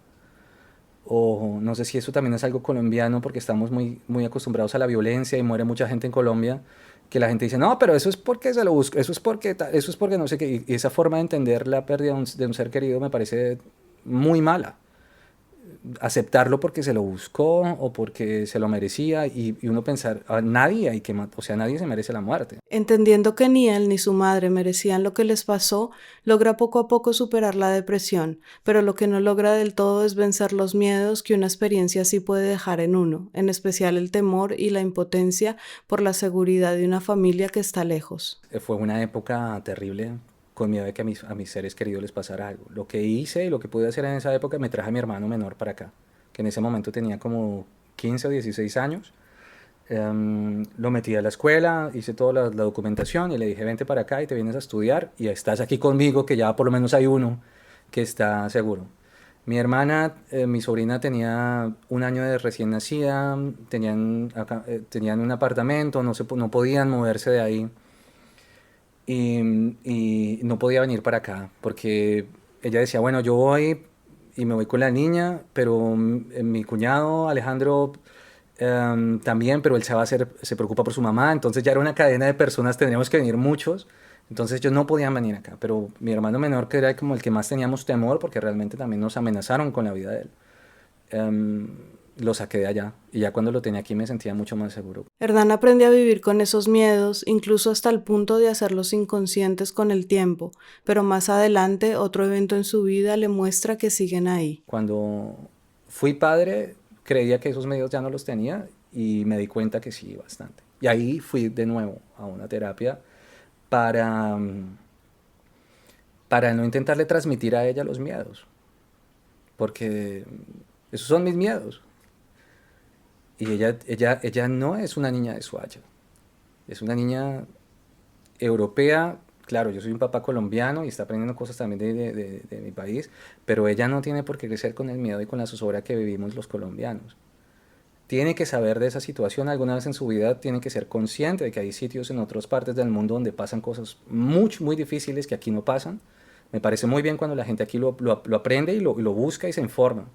O no sé si eso también es algo colombiano porque estamos muy, muy acostumbrados a la violencia y muere mucha gente en Colombia, que la gente dice, no, pero eso es porque se lo busca, eso es porque no sé qué. Y esa forma de entender la pérdida de un ser querido me parece muy mala. Aceptarlo porque se lo buscó o porque se lo merecía y uno pensar, nadie hay que matar, o sea, nadie se merece la muerte. Entendiendo que ni él ni su madre merecían lo que les pasó, logra poco a poco superar la depresión, pero lo que no logra del todo es vencer los miedos que una experiencia así puede dejar en uno, en especial el temor y la impotencia por la seguridad de una familia que está lejos. Fue una época terrible, con miedo de que a mis seres queridos les pasara algo. Lo que hice y lo que pude hacer en esa época, me traje a mi hermano menor para acá, que en ese momento tenía como 15 o 16 años. Lo metí a la escuela, hice toda la documentación y le dije, vente para acá y te vienes a estudiar y estás aquí conmigo, que ya por lo menos hay uno que está seguro. Mi hermana, mi sobrina tenía 1 año de recién nacida, tenían un apartamento, no podían moverse de ahí. Y no podía venir para acá porque ella decía, bueno, yo voy y me voy con la niña, pero mi cuñado Alejandro también, pero él se preocupa por su mamá, entonces ya era una cadena de personas, tendríamos que venir muchos, entonces ellos no podían venir acá, pero mi hermano menor, que era como el que más teníamos temor, porque realmente también nos amenazaron con la vida de él, lo saqué de allá. Y ya cuando lo tenía aquí me sentía mucho más seguro. Hernán aprende a vivir con esos miedos, incluso hasta el punto de hacerlos inconscientes con el tiempo, pero más adelante otro evento en su vida le muestra que siguen ahí. Cuando fui padre, creía que esos medios ya no los tenía y me di cuenta que sí, bastante. Y ahí fui de nuevo a una terapia para, para no intentarle transmitir a ella los miedos, porque esos son mis miedos. Y ella no es una niña de Soacha, es una niña europea. Claro, yo soy un papá colombiano y está aprendiendo cosas también de mi país, pero ella no tiene por qué crecer con el miedo y con la zozobra que vivimos los colombianos. Tiene que saber de esa situación alguna vez en su vida, tiene que ser consciente de que hay sitios en otras partes del mundo donde pasan cosas muy difíciles que aquí no pasan. Me parece muy bien cuando la gente aquí lo aprende y lo busca y se informa.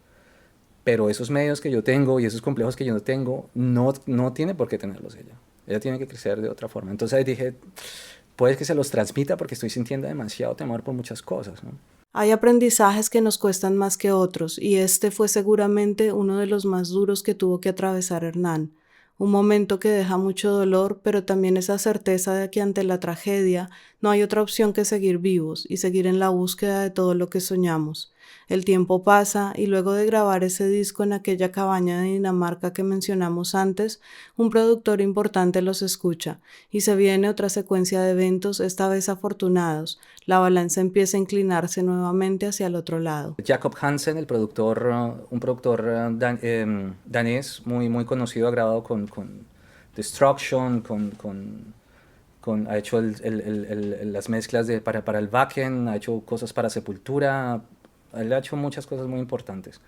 Pero esos medios que yo tengo y esos complejos que yo no tengo, no tiene por qué tenerlos ella. Ella tiene que crecer de otra forma. Entonces ahí dije, puede que se los transmita porque estoy sintiendo demasiado temor por muchas cosas, ¿no? Hay aprendizajes que nos cuestan más que otros, y este fue seguramente uno de los más duros que tuvo que atravesar Hernán. Un momento que deja mucho dolor, pero también esa certeza de que ante la tragedia no hay otra opción que seguir vivos y seguir en la búsqueda de todo lo que soñamos. El tiempo pasa y luego de grabar ese disco en aquella cabaña de Dinamarca que mencionamos antes, un productor importante los escucha y se viene otra secuencia de eventos, esta vez afortunados. La balanza empieza a inclinarse nuevamente hacia el otro lado. Jacob Hansen, el productor, un productor danés muy conocido, ha grabado con Destruction, ha hecho las mezclas para el Wacken, ha hecho cosas para Sepultura, él ha hecho muchas cosas muy importantes.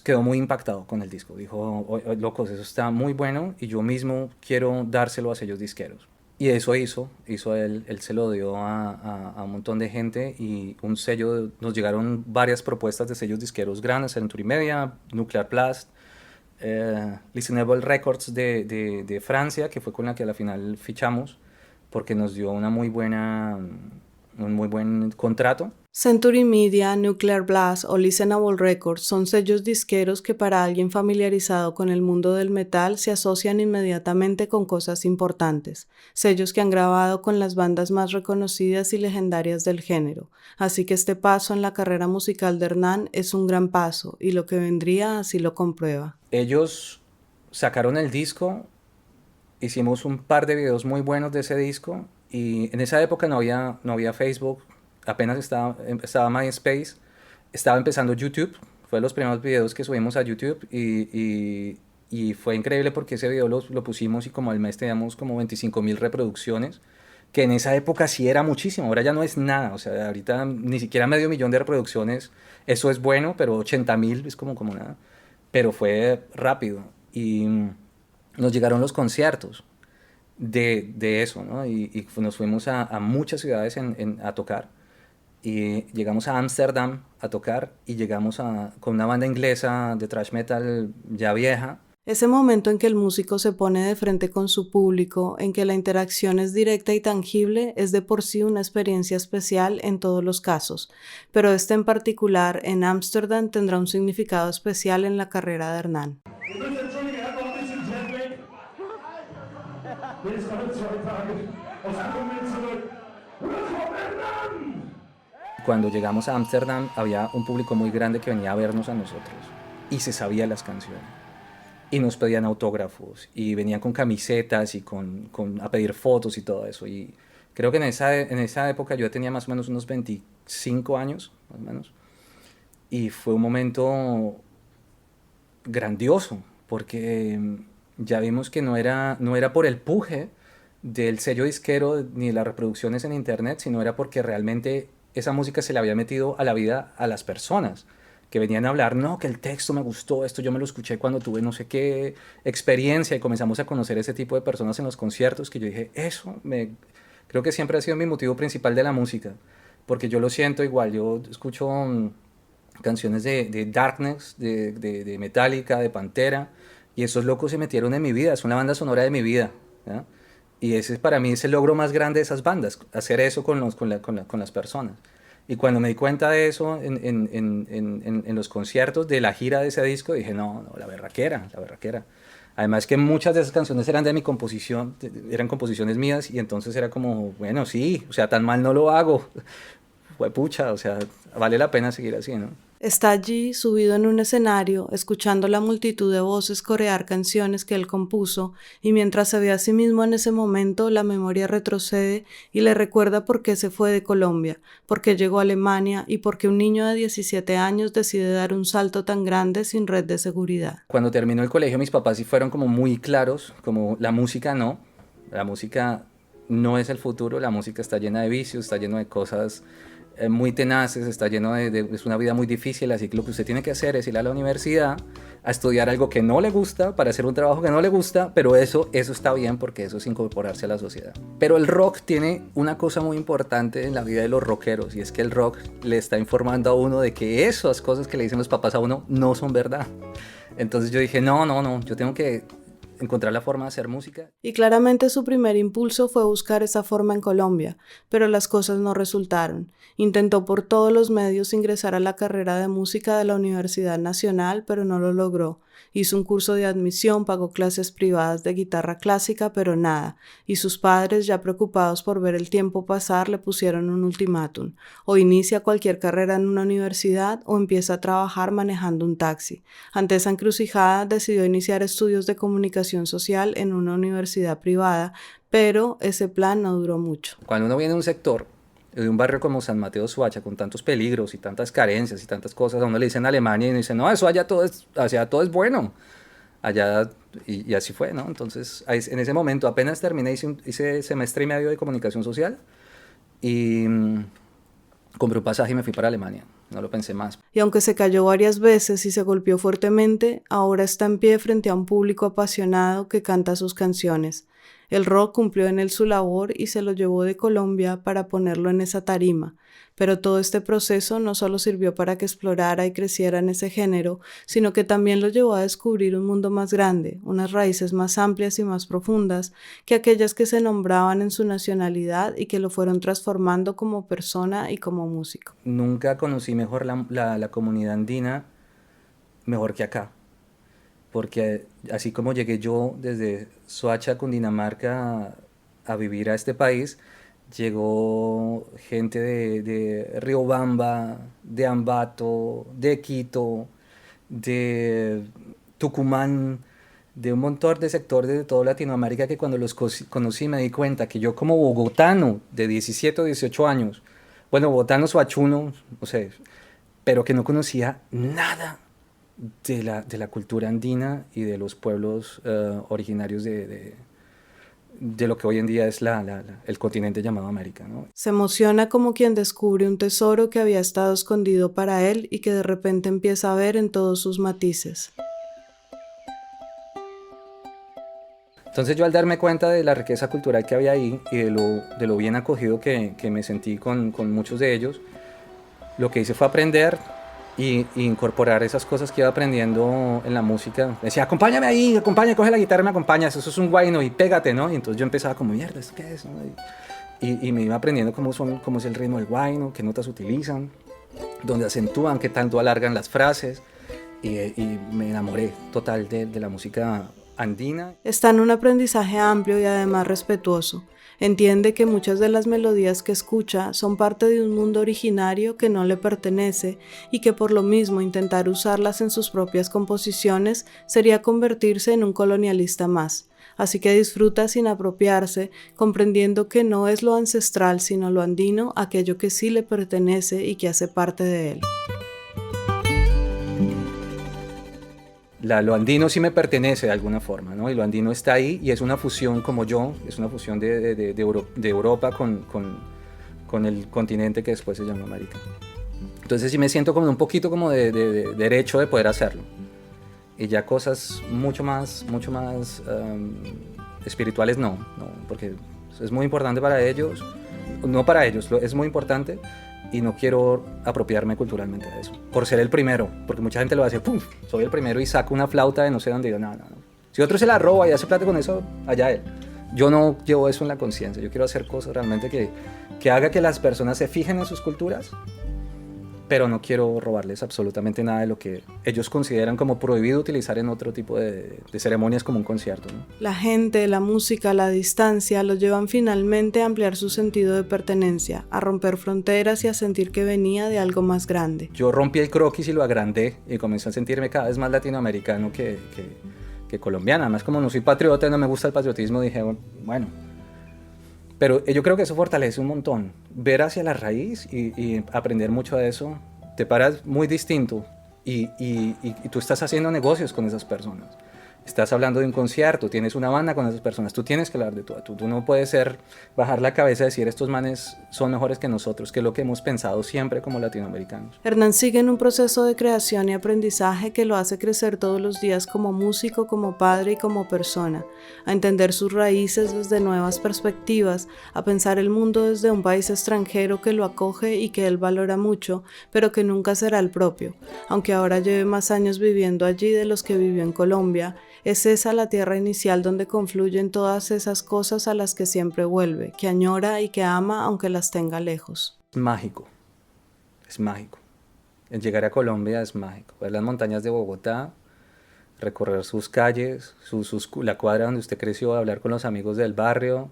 Quedó muy impactado con el disco, dijo, locos, eso está muy bueno y yo mismo quiero dárselo a sellos disqueros. Y eso hizo él se lo dio a un montón de gente y un sello, nos llegaron varias propuestas de sellos disqueros grandes, Century Media, Nuclear Blast, Listenable Records de Francia, que fue con la que a la final fichamos, porque nos dio un muy buen contrato. Century Media, Nuclear Blast o Listenable Records son sellos disqueros que para alguien familiarizado con el mundo del metal se asocian inmediatamente con cosas importantes, sellos que han grabado con las bandas más reconocidas y legendarias del género, así que este paso en la carrera musical de Hernán es un gran paso y lo que vendría así lo comprueba. Ellos sacaron el disco, hicimos un par de videos muy buenos de ese disco y en esa época no había Facebook, apenas estaba MySpace, estaba empezando YouTube, fue de los primeros videos que subimos a YouTube y fue increíble porque ese video lo pusimos y como al mes teníamos como 25,000 reproducciones, que en esa época sí era muchísimo, ahora ya no es nada, o sea, ahorita ni siquiera 500,000 de reproducciones, eso es bueno, pero 80,000 es como nada, pero fue rápido y nos llegaron los conciertos de eso, ¿no? Y nos fuimos a muchas ciudades a tocar. Y llegamos a Ámsterdam a tocar y llegamos con una banda inglesa de thrash metal ya vieja. Ese momento en que el músico se pone de frente con su público, en que la interacción es directa y tangible, es de por sí una experiencia especial en todos los casos, pero este en particular en Ámsterdam tendrá un significado especial en la carrera de Hernán. Cuando llegamos a Ámsterdam había un público muy grande que venía a vernos a nosotros y se sabía las canciones y nos pedían autógrafos y venían con camisetas y a pedir fotos y todo eso. Y creo que en esa época yo tenía más o menos unos 25 años, más o menos, y fue un momento grandioso porque ya vimos que no era por el puje del sello disquero ni de las reproducciones en internet, sino era porque realmente esa música se le había metido a la vida a las personas que venían a hablar, no, que el texto me gustó, esto yo me lo escuché cuando tuve no sé qué experiencia y comenzamos a conocer ese tipo de personas en los conciertos que yo dije, creo que siempre ha sido mi motivo principal de la música, porque yo lo siento igual, yo escucho canciones de Darkness, de Metallica, de Pantera, y esos locos se metieron en mi vida, es una banda sonora de mi vida, ¿ya? Y ese para mí es el logro más grande de esas bandas, hacer eso con las personas. Y cuando me di cuenta de eso en los conciertos de la gira de ese disco, dije, no, no, la berraquera, la berraquera. Además que muchas de esas canciones eran de mi composición, eran composiciones mías, y entonces era como, bueno, sí, o sea, tan mal no lo hago. Fue pucha, o sea, vale la pena seguir así, ¿no? Está allí, subido en un escenario, escuchando la multitud de voces corear canciones que él compuso, y mientras se ve a sí mismo en ese momento, la memoria retrocede y le recuerda por qué se fue de Colombia, por qué llegó a Alemania y por qué un niño de 17 años decide dar un salto tan grande sin red de seguridad. Cuando terminó el colegio, mis papás sí fueron como muy claros, como la música no es el futuro, la música está llena de vicios, está lleno de cosas muy tenaces, está lleno es una vida muy difícil, así que lo que usted tiene que hacer es ir a la universidad a estudiar algo que no le gusta, para hacer un trabajo que no le gusta, pero eso está bien porque eso es incorporarse a la sociedad. Pero el rock tiene una cosa muy importante en la vida de los rockeros, y es que el rock le está informando a uno de que esas cosas que le dicen los papás a uno no son verdad. Entonces yo dije, no, yo tengo que encontrar la forma de hacer música. Y claramente su primer impulso fue buscar esa forma en Colombia, pero las cosas no resultaron. Intentó por todos los medios ingresar a la carrera de música de la Universidad Nacional, pero no lo logró. Hizo un curso de admisión, pagó clases privadas de guitarra clásica, pero nada, y sus padres, ya preocupados por ver el tiempo pasar, le pusieron un ultimátum: o inicia cualquier carrera en una universidad o empieza a trabajar manejando un taxi. Ante esa encrucijada, decidió iniciar estudios de comunicación social en una universidad privada, pero ese plan no duró mucho. Cuando uno viene de un sector, de un barrio como San Mateo Suacha, con tantos peligros y tantas carencias y tantas cosas, a uno le dicen Alemania y uno dice, no, eso allá todo es bueno. Allá, y así fue, ¿no? Entonces, en ese momento apenas terminé, hice semestre y medio de comunicación social y compré un pasaje y me fui para Alemania. No lo pensé más. Y aunque se cayó varias veces y se golpeó fuertemente, ahora está en pie frente a un público apasionado que canta sus canciones. El rock cumplió en él su labor y se lo llevó de Colombia para ponerlo en esa tarima. Pero todo este proceso no solo sirvió para que explorara y creciera en ese género, sino que también lo llevó a descubrir un mundo más grande, unas raíces más amplias y más profundas que aquellas que se nombraban en su nacionalidad y que lo fueron transformando como persona y como músico. Nunca conocí mejor la comunidad andina, mejor que acá. Porque así como llegué yo desde Soacha, Cundinamarca, a vivir a este país, llegó gente de Riobamba, de Ambato, de Quito, de Tucumán, de un montón de sectores de toda Latinoamérica que cuando los conocí me di cuenta que yo como bogotano de 17 o 18 años, bueno, bogotano soachuno, no sé, pero que no conocía nada de la cultura andina y de los pueblos originarios de lo que hoy en día es el continente llamado América, ¿no? Se emociona como quien descubre un tesoro que había estado escondido para él y que de repente empieza a ver en todos sus matices. Entonces yo al darme cuenta de la riqueza cultural que había ahí y de lo bien acogido que me sentí con muchos de ellos, lo que hice fue aprender y incorporar esas cosas que iba aprendiendo en la música. Decía, acompáñame ahí, coge la guitarra y me acompañas, eso es un guayno y pégate, ¿no? Y entonces yo empezaba como, mierda, ¿esto qué es? ¿No? Y me iba aprendiendo cómo es el ritmo del guayno, qué notas utilizan, dónde acentúan, qué tanto alargan las frases, y me enamoré total de la música andina. Está en un aprendizaje amplio y además respetuoso. Entiende que muchas de las melodías que escucha son parte de un mundo originario que no le pertenece y que por lo mismo intentar usarlas en sus propias composiciones sería convertirse en un colonialista más. Así que disfruta sin apropiarse, comprendiendo que no es lo ancestral sino lo andino aquello que sí le pertenece y que hace parte de él. Lo andino sí me pertenece de alguna forma, ¿no? Y lo andino está ahí y es una fusión como yo, es una fusión de Europa con el continente que después se llama América. Entonces sí me siento como un poquito como de derecho de poder hacerlo. Y ya cosas mucho más espirituales no, porque es muy importante para ellos, no para ellos, es muy importante. Y no quiero apropiarme culturalmente de eso, por ser el primero, porque mucha gente lo va a decir, ¡pum!, soy el primero y saco una flauta de no sé dónde. Yo, no. Si otro se la roba y hace plata con eso, allá él. Yo no llevo eso en la conciencia, yo quiero hacer cosas realmente que haga que las personas se fijen en sus culturas, pero no quiero robarles absolutamente nada de lo que ellos consideran como prohibido utilizar en otro tipo de ceremonias como un concierto, ¿no? La gente, la música, la distancia los llevan finalmente a ampliar su sentido de pertenencia, a romper fronteras y a sentir que venía de algo más grande. Yo rompí el croquis y lo agrandé y comencé a sentirme cada vez más latinoamericano que colombiano. Además, como no soy patriota y no me gusta el patriotismo, dije, bueno. Pero yo creo que eso fortalece un montón. Ver hacia la raíz y aprender mucho de eso. Te paras muy distinto y tú estás haciendo negocios con esas personas. Estás hablando de un concierto, tienes una banda con esas personas, tú tienes que hablar de todo. Tú no puedes bajar la cabeza y decir estos manes son mejores que nosotros, que es lo que hemos pensado siempre como latinoamericanos. Hernán sigue en un proceso de creación y aprendizaje que lo hace crecer todos los días como músico, como padre y como persona, a entender sus raíces desde nuevas perspectivas, a pensar el mundo desde un país extranjero que lo acoge y que él valora mucho, pero que nunca será el propio, aunque ahora lleve más años viviendo allí de los que vivió en Colombia. Es esa la tierra inicial donde confluyen todas esas cosas a las que siempre vuelve, que añora y que ama aunque las tenga lejos. Es mágico, es mágico. El llegar a Colombia es mágico. Ver las montañas de Bogotá, recorrer sus calles, la cuadra donde usted creció, hablar con los amigos del barrio,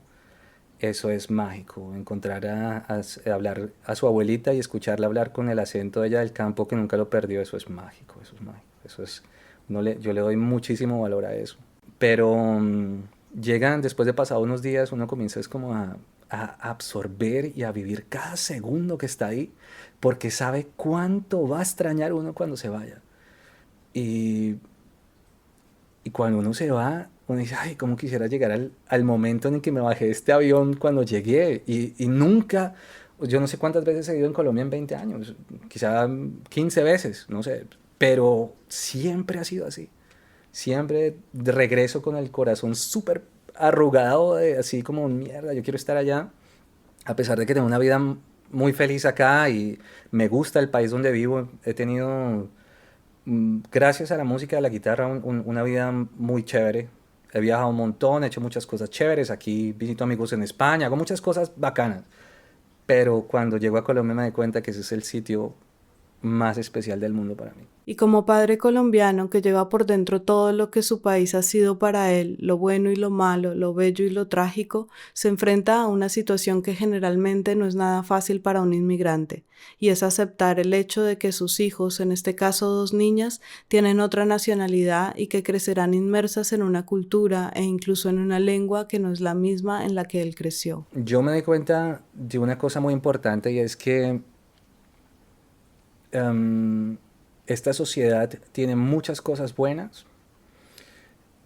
eso es mágico. Encontrar hablar a su abuelita y escucharla hablar con el acento de ella del campo que nunca lo perdió, eso es mágico, eso es mágico, eso es... yo le doy muchísimo valor a eso. Pero llegan, después de pasado unos días, uno comienza es como a absorber y a vivir cada segundo que está ahí, porque sabe cuánto va a extrañar uno cuando se vaya. Y cuando uno se va, uno dice, ay, cómo quisiera llegar al momento en el que me bajé de este avión cuando llegué. Y nunca, yo no sé cuántas veces he ido en Colombia en 20 años, quizá 15 veces, no sé. Pero siempre ha sido así. Siempre regreso con el corazón súper arrugado, así como mierda, yo quiero estar allá. A pesar de que tengo una vida muy feliz acá y me gusta el país donde vivo, he tenido, gracias a la música, a la guitarra, una vida muy chévere. He viajado un montón, he hecho muchas cosas chéveres. Aquí visito amigos en España, hago muchas cosas bacanas. Pero cuando llego a Colombia me doy cuenta que ese es el sitio más especial del mundo para mí. Y como padre colombiano que lleva por dentro todo lo que su país ha sido para él, lo bueno y lo malo, lo bello y lo trágico, se enfrenta a una situación que generalmente no es nada fácil para un inmigrante, y es aceptar el hecho de que sus hijos, en este caso 2 niñas, tienen otra nacionalidad y que crecerán inmersas en una cultura e incluso en una lengua que no es la misma en la que él creció. Yo me doy cuenta de una cosa muy importante y es que esta sociedad tiene muchas cosas buenas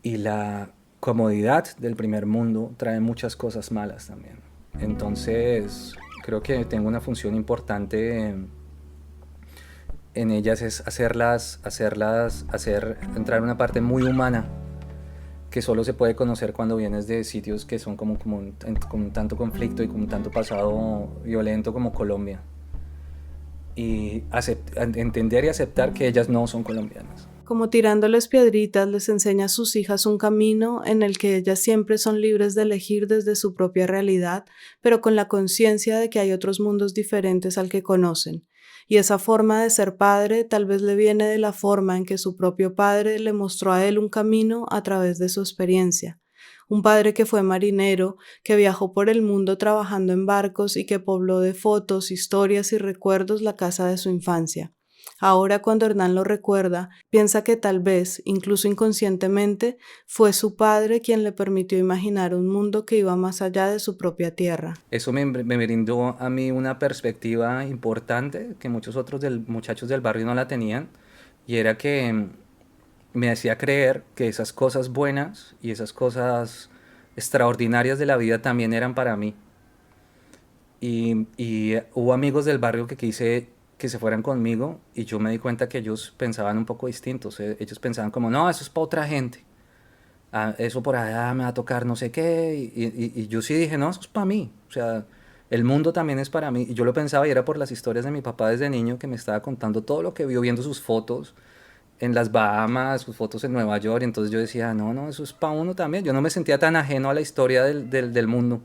y la comodidad del primer mundo trae muchas cosas malas también. Entonces, creo que tengo una función importante en ellas, es hacer entrar una parte muy humana que solo se puede conocer cuando vienes de sitios que son con tanto conflicto y con tanto pasado violento como Colombia. Y entender y aceptar que ellas no son colombianas. Como tirándoles piedritas, les enseña a sus hijas un camino en el que ellas siempre son libres de elegir desde su propia realidad, pero con la conciencia de que hay otros mundos diferentes al que conocen. Y esa forma de ser padre tal vez le viene de la forma en que su propio padre le mostró a él un camino a través de su experiencia. Un padre que fue marinero, que viajó por el mundo trabajando en barcos y que pobló de fotos, historias y recuerdos la casa de su infancia. Ahora, cuando Hernán lo recuerda, piensa que tal vez, incluso inconscientemente, fue su padre quien le permitió imaginar un mundo que iba más allá de su propia tierra. Eso me brindó a mí una perspectiva importante que muchos otros muchachos del barrio no la tenían, y era que me hacía creer que esas cosas buenas y esas cosas extraordinarias de la vida también eran para mí. Y hubo amigos del barrio que quise que se fueran conmigo y yo me di cuenta que ellos pensaban un poco distintos. Ellos pensaban como, no, eso es para otra gente. Eso por allá me va a tocar no sé qué. Y yo sí dije, no, eso es para mí. O sea, el mundo también es para mí. Y yo lo pensaba y era por las historias de mi papá desde niño que me estaba contando todo lo que vio viendo sus fotos en las Bahamas, sus fotos en Nueva York, entonces yo decía, no, eso es para uno también. Yo no me sentía tan ajeno a la historia del mundo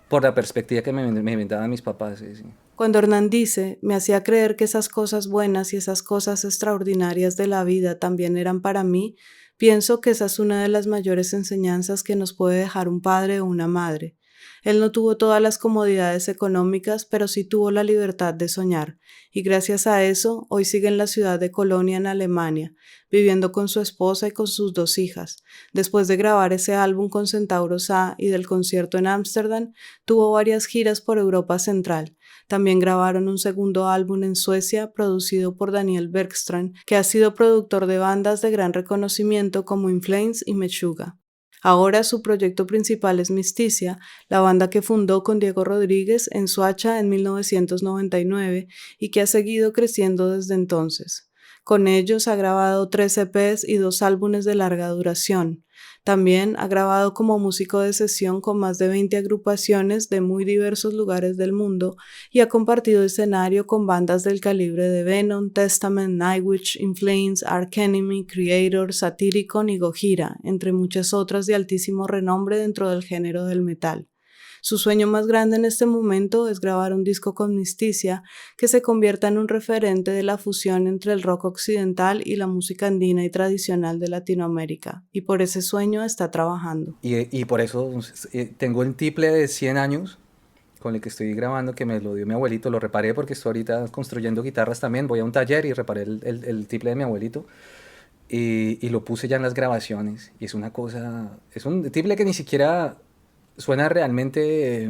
por la perspectiva que me daban mis papás. Sí, sí. Cuando Hernán dice, me hacía creer que esas cosas buenas y esas cosas extraordinarias de la vida también eran para mí, pienso que esa es una de las mayores enseñanzas que nos puede dejar un padre o una madre. Él no tuvo todas las comodidades económicas, pero sí tuvo la libertad de soñar, y gracias a eso, hoy sigue en la ciudad de Colonia, en Alemania, viviendo con su esposa y con sus 2 hijas. Después de grabar ese álbum con Centauros A y del concierto en Ámsterdam, tuvo varias giras por Europa Central. También grabaron un segundo álbum en Suecia, producido por Daniel Bergström, que ha sido productor de bandas de gran reconocimiento como In Flames y Meshuggah. Ahora su proyecto principal es Mysticia, la banda que fundó con Diego Rodríguez en Soacha en 1999 y que ha seguido creciendo desde entonces. Con ellos ha grabado 3 EPs y 2 álbumes de larga duración. También ha grabado como músico de sesión con más de 20 agrupaciones de muy diversos lugares del mundo y ha compartido escenario con bandas del calibre de Venom, Testament, Nightwish, In Flames, Arch Enemy, Creator, Satyricon y Gojira, entre muchas otras de altísimo renombre dentro del género del metal. Su sueño más grande en este momento es grabar un disco con Mysticia que se convierta en un referente de la fusión entre el rock occidental y la música andina y tradicional de Latinoamérica, y por ese sueño está trabajando. Y por eso tengo el tiple de 100 años con el que estoy grabando, que me lo dio mi abuelito. Lo reparé porque estoy ahorita construyendo guitarras también. Voy a un taller y reparé el tiple de mi abuelito. Y lo puse ya en las grabaciones. Y es una cosa... Es un tiple que ni siquiera suena realmente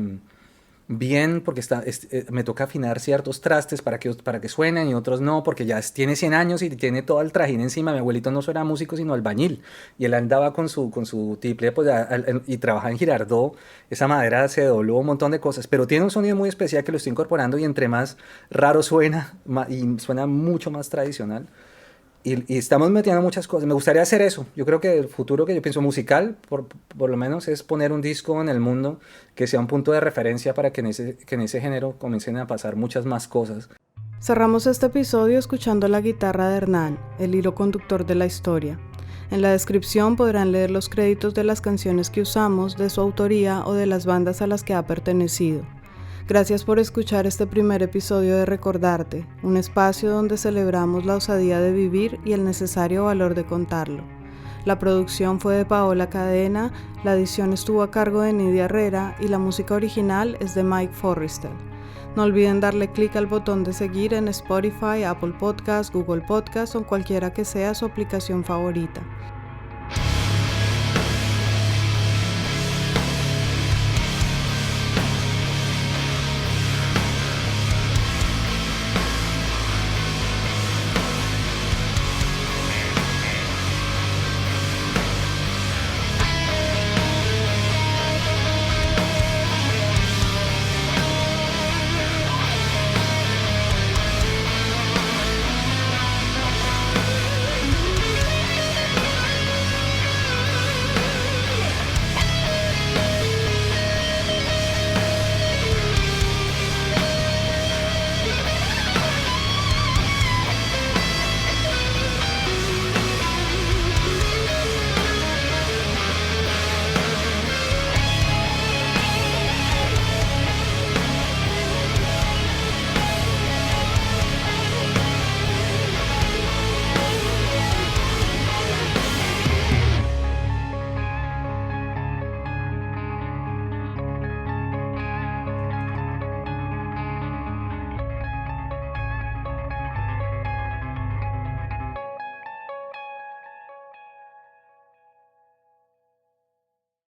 bien, porque me toca afinar ciertos trastes para que suenen y otros no, porque ya tiene 100 años y tiene todo el trajín encima. Mi abuelito no solo era músico, sino albañil. Y él andaba con su tiple pues, y trabajaba en Girardot. Esa madera se dobló un montón de cosas, pero tiene un sonido muy especial que lo estoy incorporando y entre más raro suena, y suena mucho más tradicional. Y estamos metiendo muchas cosas. Me gustaría hacer eso. Yo creo que el futuro que yo pienso musical, por lo menos, es poner un disco en el mundo que sea un punto de referencia para que en ese género comiencen a pasar muchas más cosas. Cerramos este episodio escuchando la guitarra de Hernán, el hilo conductor de la historia. En la descripción podrán leer los créditos de las canciones que usamos, de su autoría o de las bandas a las que ha pertenecido. Gracias por escuchar este primer episodio de Recordarte, un espacio donde celebramos la osadía de vivir y el necesario valor de contarlo. La producción fue de Paola Cadena, la edición estuvo a cargo de Nidia Herrera y la música original es de Mike Forrestal. No olviden darle clic al botón de seguir en Spotify, Apple Podcasts, Google Podcasts o cualquiera que sea su aplicación favorita.